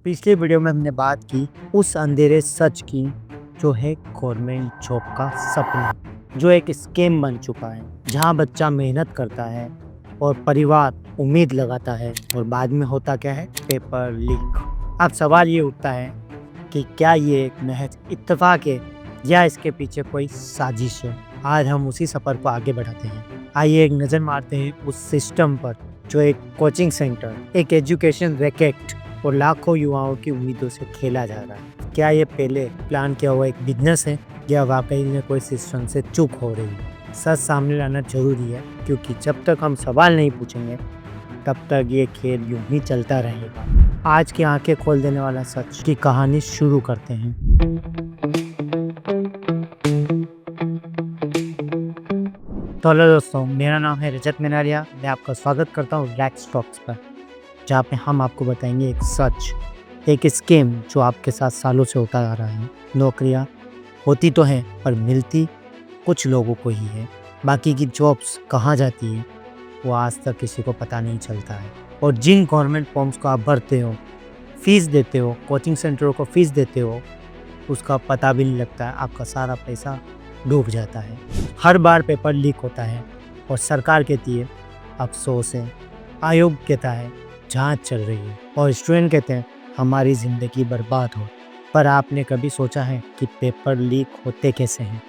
पिछले वीडियो में हमने बात की उस अंधेरे सच की जो है गवर्नमेंट जॉब का सपना, जो एक स्कैम बन चुका है। जहां बच्चा मेहनत करता है और परिवार उम्मीद लगाता है और बाद में होता क्या है, पेपर लीक। अब सवाल ये उठता है कि क्या ये एक महज इत्तेफाक है या इसके पीछे कोई साजिश है। आज हम उसी सफ़र को आगे बढ़ाते हैं। आइए एक नज़र मारते हैं उस सिस्टम पर जो एक कोचिंग सेंटर, एक एजुकेशन रैकेट और लाखों युवाओं की उम्मीदों से खेला जा रहा है। क्या ये पहले प्लान किया हुआ एक बिजनेस है या वाकई में कोई सिस्टम से चूक हो रही है। सच सामने लाना जरूरी है, क्योंकि जब तक हम सवाल नहीं पूछेंगे तब तक ये खेल यूं ही चलता रहेगा। आज की आंखें खोल देने वाला सच की कहानी शुरू करते हैं। तो हेलो दोस्तों, मेरा नाम है रजत मिनारिया। मैं आपका स्वागत करता हूँ रैक्स टॉक्स पर, जहाँ पे हम आपको बताएंगे एक सच, एक स्कीम जो आपके साथ सालों से होता आ रहा है। नौकरियाँ होती तो हैं पर मिलती कुछ लोगों को ही है। बाकी की जॉब्स कहाँ जाती है वो आज तक किसी को पता नहीं चलता है। और जिन गवर्नमेंट फॉर्म्स को आप भरते हो, फीस देते हो, कोचिंग सेंटरों को फीस देते हो, उसका पता भी नहीं लगता है। आपका सारा पैसा डूब जाता है। हर बार पेपर लीक होता है और सरकार कहती है अफसोस है, आयोग कहता है जांच चल रही है, और स्टूडेंट कहते हैं हमारी ज़िंदगी बर्बाद हो। पर आपने कभी सोचा है कि पेपर लीक होते कैसे हैं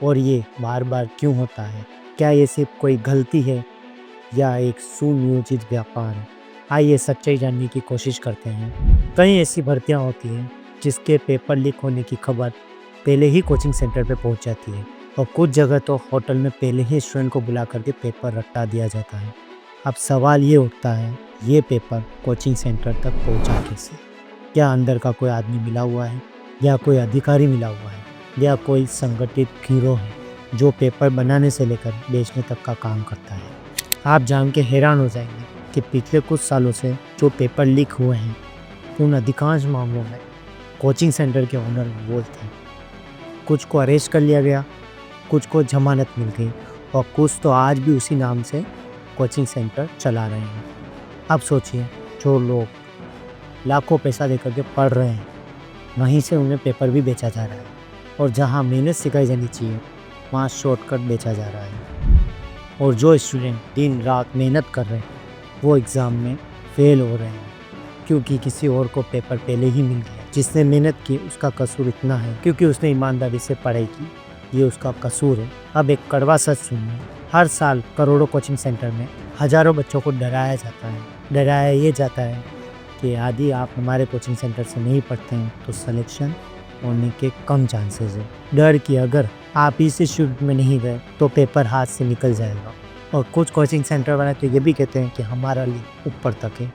और ये बार बार क्यों होता है? क्या ये सिर्फ कोई गलती है या एक सुनियोजित व्यापार है? आइए सच्चाई जानने की कोशिश करते हैं। कई ऐसी भर्तियां होती हैं जिसके पेपर लीक होने की खबर पहले ही कोचिंग सेंटर पे पहुंच जाती है, और कुछ जगह तो होटल में पहले ही स्टूडेंट को बुला करके पेपर रट्टा दिया जाता है। अब सवाल ये उठता है, ये पेपर कोचिंग सेंटर तक पहुंचा कैसे? क्या अंदर का कोई आदमी मिला हुआ है, या कोई अधिकारी मिला हुआ है, या कोई संगठित गिरोह है जो पेपर बनाने से लेकर बेचने तक का काम करता है? आप जान के हैरान हो जाएंगे कि पिछले कुछ सालों से जो पेपर लीक हुए हैं उन अधिकांश मामलों में कोचिंग सेंटर के ओनर वो थे। कुछ को अरेस्ट कर लिया गया, कुछ को जमानत मिल गई, और कुछ तो आज भी उसी नाम से कोचिंग सेंटर चला रहे हैं। अब सोचिए, जो लोग लाखों पैसा देकर के पढ़ रहे हैं, वहीं से उन्हें पेपर भी बेचा जा रहा है, और जहां मेहनत सिखाई जानी चाहिए वहां शॉर्टकट बेचा जा रहा है। और जो स्टूडेंट दिन रात मेहनत कर रहे हैं वो एग्ज़ाम में फेल हो रहे हैं, क्योंकि किसी और को पेपर पहले ही मिल गया। जिसने मेहनत की उसका कसूर इतना है क्योंकि उसने ईमानदारी से पढ़ाई की, ये उसका कसूर है। अब एक कड़वा सच सुनिए, हर साल करोड़ों कोचिंग सेंटर में हज़ारों बच्चों को डराया जाता है। डराया ये जाता है कि यदि आप हमारे कोचिंग सेंटर से नहीं पढ़ते हैं तो सिलेक्शन होने के कम चांसेस है। डर कि अगर आप इस इंस्टीट्यूट में नहीं गए तो पेपर हाथ से निकल जाएगा। और कुछ कोचिंग सेंटर वाले तो ये भी कहते हैं कि हमारा लिंक ऊपर तक है।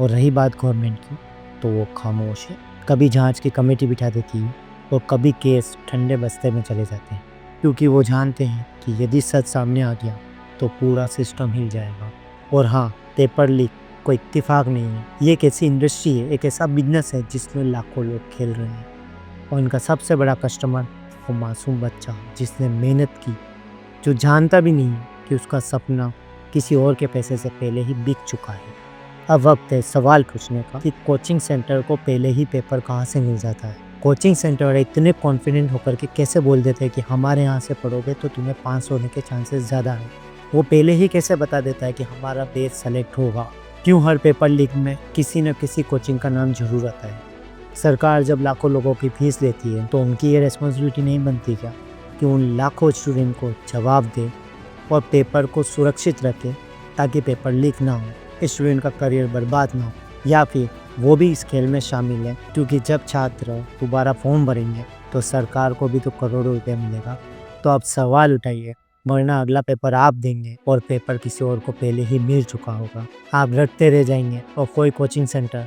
और रही बात गवर्नमेंट की, तो वो खामोश है। कभी जांच की कमेटी बिठा देती है और कभी केस ठंडे बस्ते में चले जाते हैं, क्योंकि वो जानते हैं कि यदि सच सामने आ गया तो पूरा सिस्टम हिल जाएगा। और हाँ, पेपर लीक कोई इत्तेफाक नहीं है। ये एक ऐसी इंडस्ट्री है, एक ऐसा बिजनेस है जिसमें लाखों लोग खेल रहे हैं, और इनका सबसे बड़ा कस्टमर वो मासूम बच्चा जिसने मेहनत की, जो जानता भी नहीं है कि उसका सपना किसी और के पैसे से पहले ही बिक चुका है। अब वक्त है सवाल पूछने का कि कोचिंग सेंटर को पहले ही पेपर कहाँ से मिल जाता है? कोचिंग सेंटर वाले इतने कॉन्फिडेंट होकर के कैसे बोल देते हैं कि हमारे यहाँ से पढ़ोगे तो तुम्हें पास होने के चांसेस ज़्यादा है? वो पहले ही कैसे बता देता है कि हमारा बैच सेलेक्ट होगा? क्यों हर पेपर लीक में किसी न किसी कोचिंग का नाम जरूर आता है? सरकार जब लाखों लोगों की फीस लेती है तो उनकी ये रिस्पॉन्सिबिलिटी नहीं बनती क्या कि उन लाखों स्टूडेंट को जवाब दे और पेपर को सुरक्षित रखे, ताकि पेपर लीक ना हो, स्टूडेंट का करियर बर्बाद ना हो, या फिर वो भी इस खेल में शामिल है? क्योंकि जब छात्र दोबारा फॉर्म भरेंगे तो सरकार को भी तो करोड़ों रुपये मिलेगा। तो अब सवाल उठाइए, वरना अगला पेपर आप देंगे और पेपर किसी और को पहले ही मिल चुका होगा। आप रटते रह जाएंगे और कोई कोचिंग सेंटर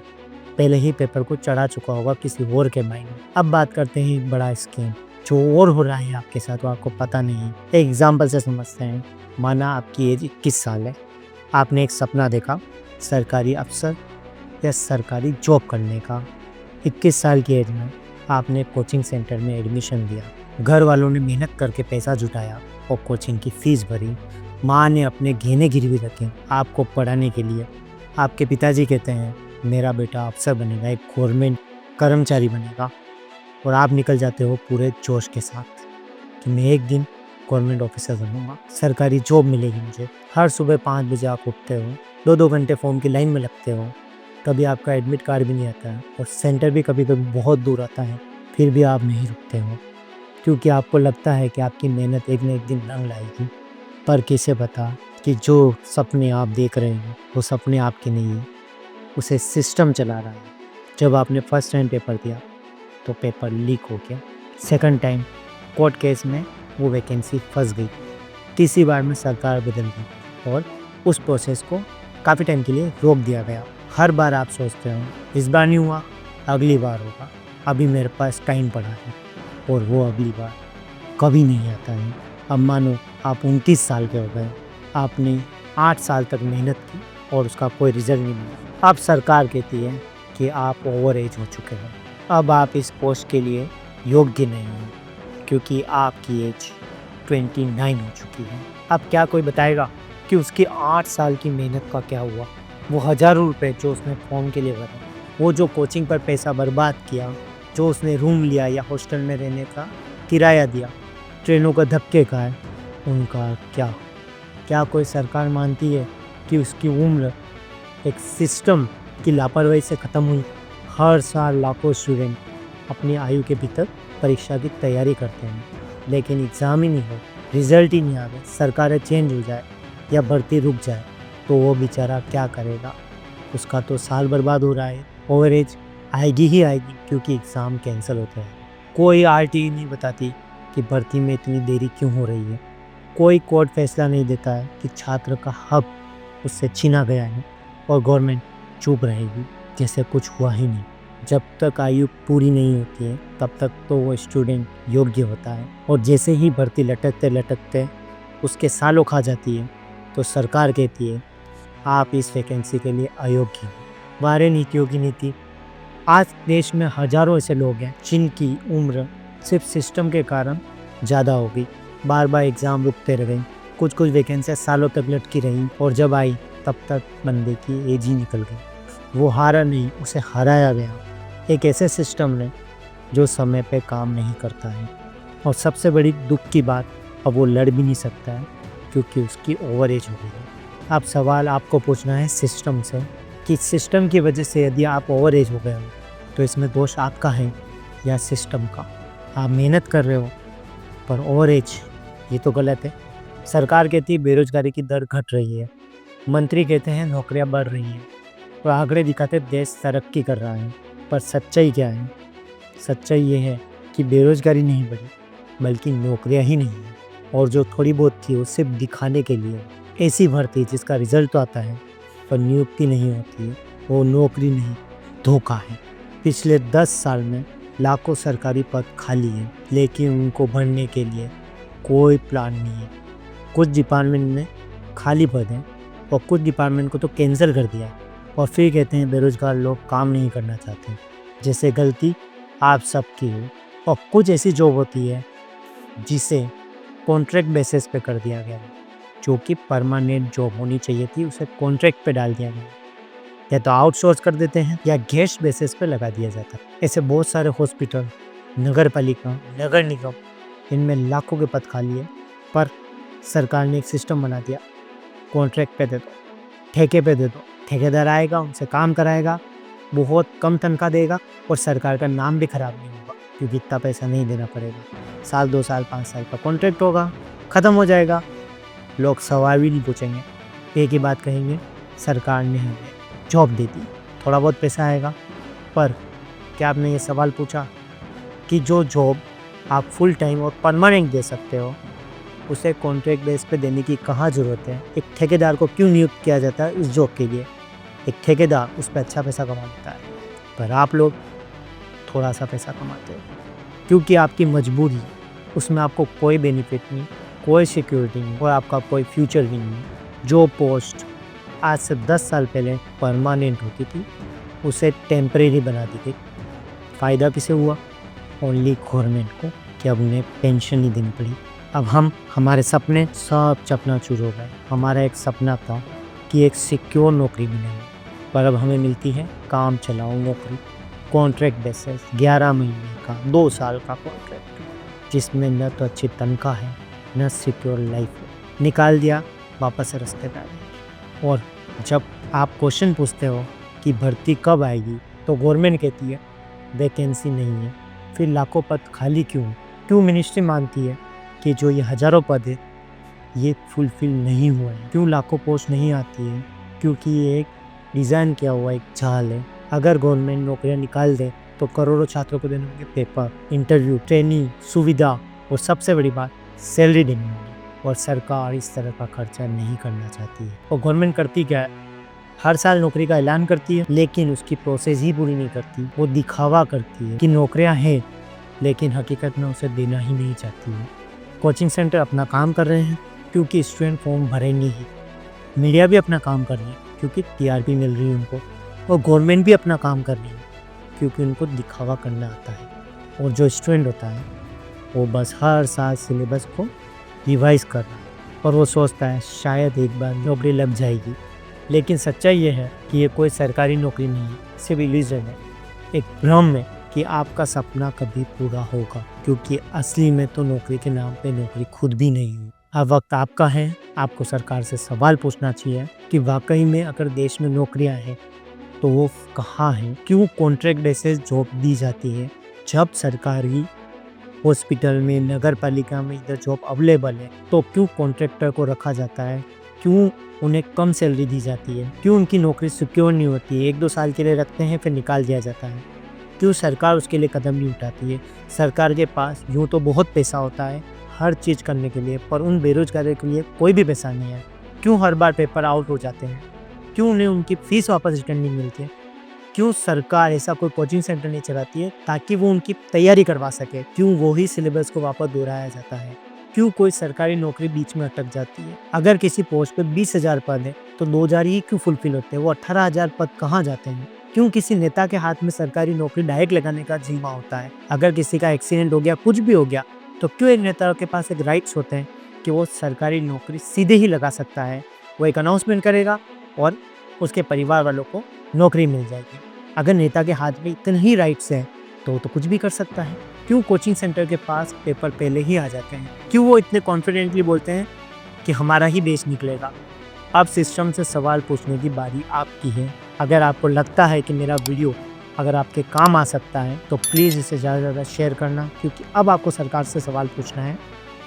पहले ही पेपर को चढ़ा चुका होगा किसी और के माइंड में। अब बात करते हैं एक बड़ा स्कीम जो और हो रहा है आपके साथ, वो आपको पता नहीं है। एक एग्जाम्पल से समझते हैं। माना आपकी एज 21 साल है, आपने एक सपना देखा सरकारी अफसर या सरकारी जॉब करने का। 21 साल की एज में आपने कोचिंग सेंटर में एडमिशन लिया, घर वालों ने मेहनत करके पैसा जुटाया और कोचिंग की फ़ीस भरी। माँ ने अपने गहने गिरवी रखे आपको पढ़ाने के लिए। आपके पिताजी कहते हैं मेरा बेटा अफ़सर बनेगा, एक गवर्नमेंट कर्मचारी बनेगा, और आप निकल जाते हो पूरे जोश के साथ कि मैं एक दिन गवर्नमेंट ऑफिसर बनूँगा, सरकारी जॉब मिलेगी मुझे। हर सुबह 5 बजे आप उठते हो, 2-2 घंटे फॉर्म की लाइन में लगते हो, कभी आपका एडमिट कार्ड भी नहीं आता है और सेंटर भी कभी-कभी बहुत दूर आता है, फिर भी आप नहीं रुकते हो, क्योंकि आपको लगता है कि आपकी मेहनत एक न एक दिन रंग लाएगी। पर किसे पता कि जो सपने आप देख रहे हो, वो सपने आपके नहीं हैं, उसे सिस्टम चला रहा है। जब आपने फर्स्ट टाइम पेपर दिया, तो पेपर लीक हो गया। सेकंड टाइम कोर्ट केस में वो वैकेंसी फँस गई। तीसरी बार में सरकार बदल गई और उस प्रोसेस को काफ़ी टाइम के लिए रोक दिया गया। हर बार आप सोचते हो, इस बार नहीं हुआ, अगली बार होगा, अभी मेरे पास टाइम पड़ा है, और वो अगली बार कभी नहीं आता है। अब मानो आप 29 साल के हो गए, आपने 8 साल तक मेहनत की और उसका कोई रिजल्ट नहीं मिला। अब सरकार कहती है कि आप ओवर एज हो चुके हो, अब आप इस पोस्ट के लिए योग्य नहीं हो, क्योंकि आपकी एज 29 हो चुकी है। अब क्या कोई बताएगा कि उसकी 8 साल की मेहनत का क्या हुआ? वो हज़ारों रुपए जो उसने फॉर्म के लिए भरे, वो जो कोचिंग पर पैसा बर्बाद किया, जो उसने रूम लिया या हॉस्टल में रहने का किराया दिया, ट्रेनों का धक्के खाए, उनका क्या? क्या कोई सरकार मानती है कि उसकी उम्र एक सिस्टम की लापरवाही से ख़त्म हुई? हर साल लाखों स्टूडेंट अपनी आयु के भीतर परीक्षा की तैयारी करते हैं, लेकिन एग्ज़ाम ही नहीं हो, रिज़ल्ट ही नहीं आवे, सरकारें चेंज हो जाए या भर्ती रुक जाए, तो वो बेचारा क्या करेगा? उसका तो साल बर्बाद हो रहा है। ओवर एज आएगी ही आएगी, क्योंकि एग्ज़ाम कैंसिल होते हैं। कोई आरटीई नहीं बताती कि भर्ती में इतनी देरी क्यों हो रही है। कोई कोर्ट फैसला नहीं देता है कि छात्र का हक उससे छीना गया है, और गवर्नमेंट चुप रहेगी जैसे कुछ हुआ ही नहीं। जब तक आयु पूरी नहीं होती है, तब तक तो वो स्टूडेंट योग्य होता है, और जैसे ही भर्ती लटकते लटकते उसके सालों खा जाती है, तो सरकार कहती है आप इस वैकेंसी के लिए अयोग्य हैं। वारे नीतियों की नीति। आज देश में हजारों ऐसे लोग हैं जिनकी उम्र सिर्फ सिस्टम के कारण ज़्यादा हो गई। बार बार एग्ज़ाम रुकते रह गई, कुछ कुछ वैकेंसियाँ सालों तक लटकी रहीं, और जब आई तब तक बंदे की एज ही निकल गई। वो हारा नहीं, उसे हराया गया एक ऐसे सिस्टम ने जो समय पे काम नहीं करता है। और सबसे बड़ी दुख की बात, अब वो लड़ भी नहीं सकता है, क्योंकि उसकी ओवर एज हो गई है। अब सवाल आपको पूछना है सिस्टम से कि सिस्टम की वजह से यदि आप ओवर एज हो गए हो, तो इसमें दोष आपका है या सिस्टम का? आप मेहनत कर रहे हो पर ओवर एज, ये तो गलत है। सरकार कहती है बेरोजगारी की दर घट रही है, मंत्री कहते हैं नौकरियां बढ़ रही हैं, और आंकड़े दिखाते देश तरक्की कर रहा है। पर सच्चाई क्या है? सच्चाई ये है कि बेरोजगारी नहीं बढ़ी, बल्कि नौकरियां ही नहीं है, और जो थोड़ी बहुत थी वो सिर्फ दिखाने के लिए। ऐसी भर्ती जिसका रिजल्ट तो आता है पर नियुक्ति नहीं होती है, वो नौकरी नहीं, धोखा है। पिछले 10 साल में लाखों सरकारी पद खाली हैं, लेकिन उनको भरने के लिए कोई प्लान नहीं है। कुछ डिपार्टमेंट में खाली पद हैं और कुछ डिपार्टमेंट को तो कैंसिल कर दिया है, और फिर कहते हैं बेरोजगार लोग काम नहीं करना चाहते। जैसे गलती आप सबकी हो। और कुछ ऐसी जॉब होती है जिसे कॉन्ट्रैक्ट बेसिस पे कर दिया गया है, जो कि परमानेंट जॉब होनी चाहिए थी, उसे कॉन्ट्रैक्ट पे डाल दिया गया। या तो आउटसोर्स कर देते हैं या गेस्ट बेसिस पे लगा दिया जाता है। ऐसे बहुत सारे हॉस्पिटल, नगर पालिका, नगर निगम, इनमें लाखों के पद खाली है, पर सरकार ने एक सिस्टम बना दिया, कॉन्ट्रैक्ट पे दे दो, ठेके पे दे दो, ठेकेदार आएगा, उनसे काम कराएगा, बहुत कम तनख्वाह देगा, और सरकार का नाम भी खराब नहीं होगा, क्योंकि इतना पैसा नहीं देना पड़ेगा। साल 2 साल 5 साल का कॉन्ट्रैक्ट होगा, ख़त्म हो जाएगा, लोग सवाल भी नहीं पूछेंगे, एक ही बात कहेंगे, सरकार ने हमें जॉब दे दी, थोड़ा बहुत पैसा आएगा। पर क्या आपने ये सवाल पूछा कि जो जॉब आप फुल टाइम और परमानेंट दे सकते हो, उसे कॉन्ट्रैक्ट बेस पे देने की कहाँ ज़रूरत है? एक ठेकेदार को क्यों नियुक्त किया जाता है इस जॉब के लिए? एक ठेकेदार उस पर अच्छा पैसा कमा लेता है, पर आप लोग थोड़ा सा पैसा कमाते हो, क्योंकि आपकी मजबूरी, उसमें आपको कोई बेनिफिट नहीं, कोई सिक्योरिटी नहीं, और आपका कोई फ्यूचर भी नहीं। जो पोस्ट आज से 10 साल पहले परमानेंट होती थी, उसे टेम्परेरी बना दी गई। फ़ायदा किसे हुआ? ओनली गवर्नमेंट को, कि अब उन्हें पेंशन नहीं देनी पड़ी। अब हमारे सपने सब चकनाचूर हो गए। हमारा एक सपना था कि एक सिक्योर नौकरी मिलेगी, पर अब हमें मिलती है काम चलाओ नौकरी, कॉन्ट्रैक्ट बेसिस, 11 महीने का, 2 साल का कॉन्ट्रैक्ट, जिसमें न तो अच्छी तनख्वाह है न सिक्योर लाइफ है। निकाल दिया, वापस से रास्ते पे आ गए। और जब आप क्वेश्चन पूछते हो कि भर्ती कब आएगी, तो गवर्नमेंट कहती है वैकेंसी नहीं है। फिर लाखों पद खाली क्यों मिनिस्ट्री मानती है कि जो ये हज़ारों पद है ये फुलफिल नहीं हुआ है? क्यों लाखों पोस्ट नहीं आती है? क्योंकि ये एक डिज़ाइन किया हुआ एक जाल है। अगर गवर्नमेंट नौकरियां निकाल दे तो करोड़ों छात्रों को देने होंगे पेपर, इंटरव्यू, ट्रेनिंग, सुविधा और सबसे बड़ी बात सैलरी देनी होगी। और सरकार इस तरह का खर्चा नहीं करना चाहती है। और गवर्नमेंट करती क्या है? हर साल नौकरी का ऐलान करती है, लेकिन उसकी प्रोसेस ही पूरी नहीं करती। वो दिखावा करती है कि नौकरियां हैं, लेकिन हकीकत में उसे देना ही नहीं चाहती है। कोचिंग सेंटर अपना काम कर रहे हैं क्योंकि स्टूडेंट फॉर्म भरेंगे ही। मीडिया भी अपना काम कर रही है क्योंकि टीआरपी मिल रही है उनको। और गवर्नमेंट भी अपना काम कर रही है क्योंकि उनको दिखावा करना आता है। और जो स्टूडेंट होता है वो बस हर साल सिलेबस को रिवाइज कर रहा है और वो सोचता है शायद एक बार नौकरी लग जाएगी। लेकिन सच्चाई ये है कि ये कोई सरकारी नौकरी नहीं है, सिर्फ इल्यूजन है, एक भ्रम है कि आपका सपना कभी पूरा होगा। क्योंकि असली में तो नौकरी के नाम पे नौकरी खुद भी नहीं हुई। अब वक्त आपका है, आपको सरकार से सवाल पूछना चाहिए कि वाकई में अगर देश में नौकरियां हैं तो वो कहाँ हैं? क्यों कॉन्ट्रैक्ट बेसिस जॉब दी जाती है जब सरकारी हॉस्पिटल में, नगर पालिका में इधर जॉब अवेलेबल है? तो क्यों कॉन्ट्रैक्टर को रखा जाता है? क्यों उन्हें कम सैलरी दी जाती है? क्यों उनकी नौकरी सिक्योर नहीं होती है? 1-2 साल के लिए रखते हैं फिर निकाल दिया जाता है। क्यों सरकार उसके लिए कदम नहीं उठाती है? सरकार के पास यूँ तो बहुत पैसा होता है हर चीज़ करने के लिए, पर उन बेरोजगारों के लिए कोई भी पैसा नहीं है। क्यों हर बार पेपर आउट हो जाते हैं? क्यों उन्हें उनकी फीस वापस रिटर्न नहीं मिलती है? क्यों सरकार ऐसा कोई कोचिंग सेंटर नहीं चलाती है ताकि वो उनकी तैयारी करवा सके? क्यों वही सिलेबस को वापस दोहराया जाता है? क्यों कोई सरकारी नौकरी बीच में अटक जाती है? अगर किसी पोस्ट पे 20,000 पद है तो 2,000 ही क्यों फुलफिल होते हैं? वो 18,000 पद कहाँ जाते हैं? क्यों किसी नेता के हाथ में सरकारी नौकरी डायरेक्ट लगाने का जिम्मा होता है? अगर किसी का एक्सीडेंट हो गया, कुछ भी हो गया, तो क्यों एक नेता के पास एक राइट्स होते हैं कि वो सरकारी नौकरी सीधे ही लगा सकता है? वो एक अनाउंसमेंट करेगा और उसके परिवार वालों को नौकरी मिल जाएगी। अगर नेता के हाथ में इतने ही राइट्स हैं तो कुछ भी कर सकता है। क्यों कोचिंग सेंटर के पास पेपर पहले ही आ जाते हैं? क्यों वो इतने कॉन्फिडेंटली बोलते हैं कि हमारा ही देश निकलेगा? अब सिस्टम से सवाल पूछने की बारी आपकी है। अगर आपको लगता है कि मेरा वीडियो अगर आपके काम आ सकता है तो प्लीज़ इसे ज़्यादा से ज़्यादा शेयर करना, क्योंकि अब आपको सरकार से सवाल पूछना है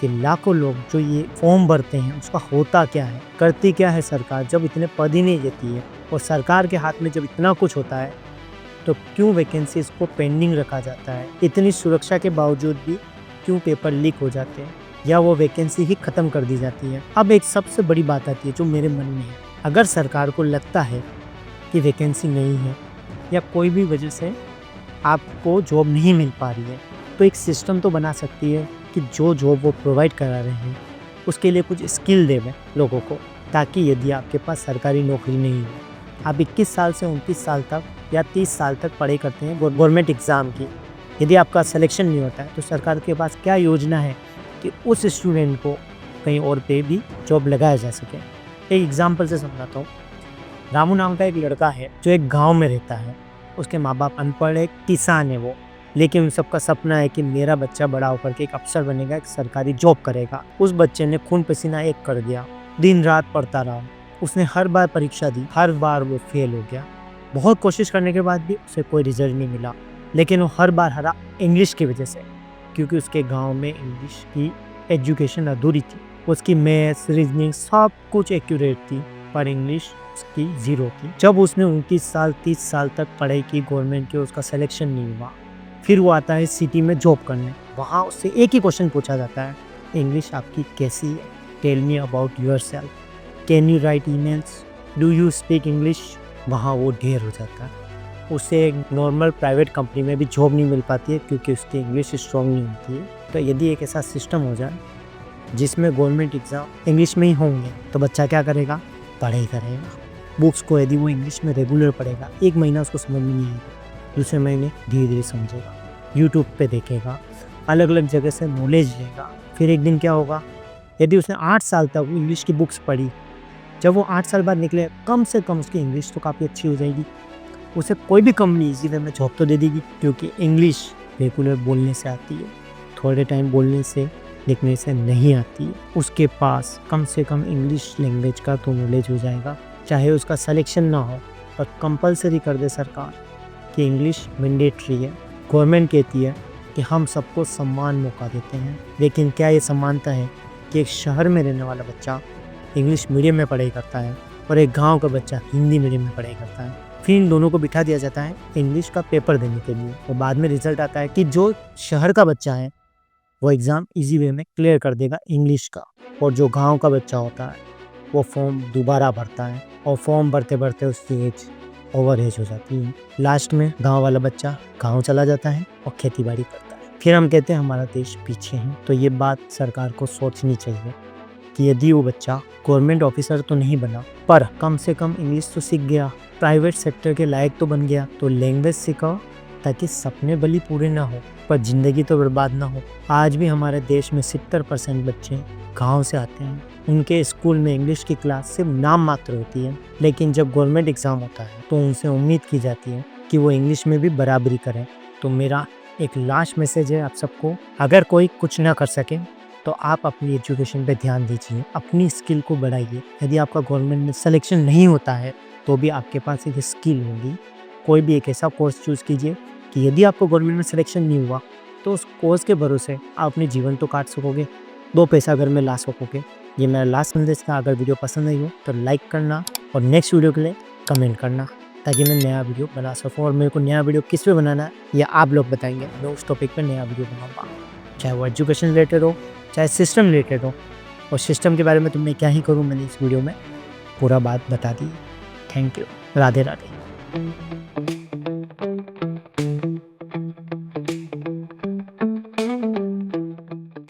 कि लाखों लोग जो ये फॉर्म भरते हैं उसका होता क्या है, करती क्या है सरकार जब इतने पद ही नहीं देती है? और सरकार के हाथ में जब इतना कुछ होता है तो क्यों वैकेंसीज को पेंडिंग रखा जाता है? इतनी सुरक्षा के बावजूद भी क्यों पेपर लीक हो जाते हैं या वो वैकेंसी ही ख़त्म कर दी जाती है? अब एक सबसे बड़ी बात आती है जो मेरे मन में है। अगर सरकार को लगता है कि वैकेंसी नहीं है या कोई भी वजह से आपको जॉब नहीं मिल पा रही है, तो एक सिस्टम तो बना सकती है कि जो जॉब वो प्रोवाइड करा रहे हैं उसके लिए कुछ स्किल देवे लोगों को, ताकि यदि आपके पास सरकारी नौकरी नहीं है, आप 21 साल से 29 साल तक या 30 साल तक पढ़ाई करते हैं गवर्नमेंट एग्ज़ाम की, यदि आपका सिलेक्शन नहीं होता है तो सरकार के पास क्या योजना है कि उस स्टूडेंट को कहीं और पे भी जॉब लगाया जा सके? एक एग्जाम्पल से समझाता हूँ। रामू नाम का एक लड़का है जो एक गांव में रहता है। उसके माँ बाप अनपढ़ है, किसान है वो, लेकिन उन सबका सपना है कि मेरा बच्चा बड़ा होकर के एक अफसर बनेगा, एक सरकारी जॉब करेगा। उस बच्चे ने खून पसीना एक कर दिया, दिन रात पढ़ता रहा। उसने हर बार परीक्षा दी, हर बार वो फेल हो गया। बहुत कोशिश करने के बाद भी उसे कोई रिजल्ट नहीं मिला, लेकिन वो हर बार हरा इंग्लिश की वजह से, क्योंकि उसके गांव में इंग्लिश की एजुकेशन अधूरी थी। उसकी मैथ्स, रीजनिंग सब कुछ एक्यूरेट थी, पर इंग्लिश उसकी ज़ीरो थी। जब उसने 29 साल 30 साल तक पढ़ाई की गवर्नमेंट की, उसका सिलेक्शन नहीं हुआ। फिर वो आता है सिटी में जॉब करने। वहाँ उससे एक ही क्वेश्चन पूछा जाता है, इंग्लिश आपकी कैसी है? Tell me about yourself, can you write emails, do you speak English? वहाँ वो ढेर हो जाता है। उसे एक नॉर्मल प्राइवेट कंपनी में भी जॉब नहीं मिल पाती है क्योंकि उसकी इंग्लिश स्ट्रॉन्ग नहीं होती है। तो यदि एक ऐसा सिस्टम हो जाए जिसमें गवर्नमेंट एग्ज़ाम इंग्लिश में ही होंगे तो बच्चा क्या करेगा? पढ़ाई करेगा। बुक्स को यदि वो इंग्लिश में रेगुलर पढ़ेगा, एक महीना उसको समझ में नहीं आएगा, दूसरे महीने धीरे धीरे समझेगा, यूट्यूब पे देखेगा, अलग अलग जगह से नॉलेज लेगा। फिर एक दिन क्या होगा, यदि उसने 8 साल तक इंग्लिश की बुक्स पढ़ी जब वो 8 साल बाद निकले, कम से कम उसकी इंग्लिश तो काफ़ी अच्छी हो जाएगी। उसे कोई भी कंपनी इजी वे में जॉब तो दे देगी, क्योंकि इंग्लिश रेगुलर बोलने से आती है, थोड़े टाइम बोलने से लिखने से नहीं आती है। उसके पास कम से कम इंग्लिश लैंग्वेज का तो नॉलेज हो जाएगा। चाहे उसका सिलेक्शन ना हो, पर कंपलसरी कर दे सरकार कि इंग्लिश मैंडेटरी है। गवर्नमेंट कहती है कि हम सबको समान मौका देते हैं, लेकिन क्या ये समानता है कि एक शहर में रहने वाला बच्चा इंग्लिश मीडियम में पढ़ाई करता है और एक गांव का बच्चा हिंदी मीडियम में पढ़ाई करता है? फिर इन दोनों को बिठा दिया जाता है इंग्लिश का पेपर देने के लिए, और बाद में रिजल्ट आता है कि जो शहर का बच्चा है वो एग्ज़ाम इजी वे में क्लियर कर देगा इंग्लिश का, और जो गांव का बच्चा होता है वो फॉर्म दोबारा भरता है, और फॉर्म भरते भरते उसकी एज ओवर एज हो जाती है। लास्ट में गांव वाला बच्चा गांव चला जाता है और खेती बाड़ी करता है। फिर हम कहते हैं हमारा देश पीछे है। तो ये बात सरकार को सोचनी चाहिए कि यदि वो बच्चा गवर्नमेंट ऑफिसर तो नहीं बना, पर कम से कम इंग्लिश तो सीख गया, प्राइवेट सेक्टर के लायक तो बन गया, तो लैंग्वेज सिखाओ ताकि सपने भले पूरे ना हो पर ज़िंदगी तो बर्बाद ना हो। आज भी हमारे देश में 70% बच्चे गांव से आते हैं। उनके स्कूल में इंग्लिश की क्लास सिर्फ नाम मात्र होती है, लेकिन जब गवर्नमेंट एग्ज़ाम होता है तो उनसे उम्मीद की जाती है कि वो इंग्लिश में भी बराबरी करें। तो मेरा एक लास्ट मैसेज है आप सबको, अगर कोई कुछ ना कर सके तो आप अपनी एजुकेशन पे ध्यान दीजिए, अपनी स्किल को बढ़ाइए। यदि आपका गवर्नमेंट में सिलेक्शन नहीं होता है तो भी आपके पास एक स्किल होगी। कोई भी एक ऐसा कोर्स चूज़ कीजिए कि यदि आपको गवर्नमेंट में सिलेक्शन नहीं हुआ तो उस कोर्स के भरोसे आप अपने जीवन तो काट सकोगे, 2 पैसा घर में ला सकोगे। ये मेरा लास्ट संदेश था। अगर वीडियो पसंद आई हो तो लाइक करना और नेक्स्ट वीडियो के लिए कमेंट करना, ताकि मैं नया वीडियो बना सकूँ। और मेरे को नया वीडियो किस पे बनाना है ये आप लोग बताएंगे, मैं उस टॉपिक पे नया वीडियो बनाऊँगा, चाहे वो एजुकेशन रिलेटेड हो चाहे सिस्टम रिलेटेड हो। और सिस्टम के बारे में तो मैं क्या ही करूँ, मैंने इस वीडियो में पूरा बात बता दी। Thank you. राधे राधे।